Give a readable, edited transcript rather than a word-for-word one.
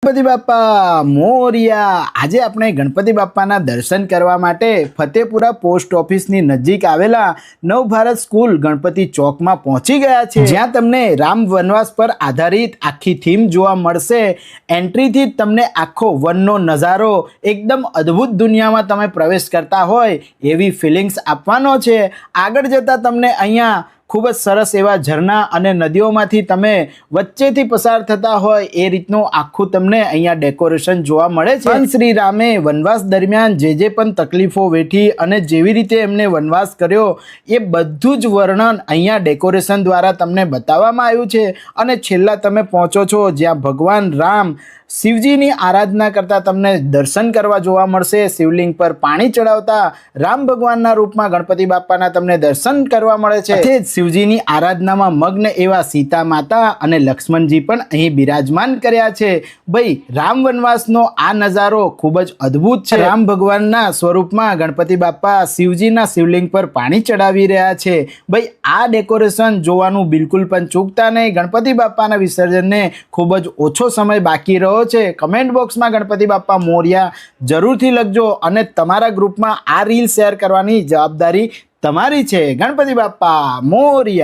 ગણપતિ બાપ્પા મોરિયા। આજે આપણે ગણપતિ બાપ્પાના દર્શન કરવા માટે ફતેપુરા પોસ્ટ ઓફિસની નજીક આવેલા નવભારત સ્કૂલ ગણપતિ ચોકમાં પહોંચી ગયા છે, જ્યાં તમને રામ વનવાસ પર આધારિત આખી થીમ જોવા મળશે। એન્ટ્રીથી તમને આખો વનનો નજારો એકદમ અદ્ભુત દુનિયામાં તમે પ્રવેશ કરતા હોય એવી ફિલિંગ્સ આપવાનો છે। આગળ જતાં તમને અહીંયા ખૂબ જ સરસ એવા ઝરણા અને નદીઓમાંથી તમે વચ્ચેથી પસાર થતા હોય એ રીતનું આખું તમને અહીંયા ડેકોરેશન જોવા મળે છે। ભગવાન શ્રી રામે વનવાસ દરમિયાન જે પણ તકલીફો વેઠી અને જેવી રીતે એમને વનવાસ કર્યો એ બધું જ વર્ણન અહીંયા ડેકોરેશન દ્વારા તમને બતાવવામાં આવ્યું છે। અને છેલ્લા તમે પહોંચો છો જ્યાં ભગવાન રામ શિવજીની આરાધના કરતા તમને દર્શન કરવા જોવા મળશે। શિવલિંગ પર પાણી ચડાવતા રામ ભગવાનના રૂપમાં ગણપતિ બાપ્પાના તમને દર્શન કરવા મળે છે। શિવજીની આરાધનામાં મગ્ન એવા સીતા માતા અને લક્ષ્મણજી પણ અહીં બિરાજમાન કર્યા છે। ભાઈ રામ વનવાસનો આ નજારો ખૂબ જ અદ્ભુત છે। રામ ભગવાનના સ્વરૂપમાં ગણપતિ બાપ્પા શિવજીના શિવલિંગ પર પાણી ચડાવી રહ્યા છે। ભાઈ આ ડેકોરેશન જોવાનું બિલકુલ પણ ચૂકતા નહીં। ગણપતિ બાપ્પાના વિસર્જનને ખૂબ જ ઓછો સમય બાકી રહ્યો છે। કમેન્ટ બોક્સમાં ગણપતિ બાપ્પા મોરિયા જરૂરથી લખજો અને તમારા ગ્રુપમાં આ રીલ શેર કરવાની જવાબદારી તમારી છે। ગણપતિ બાપ્પા મોરિયા।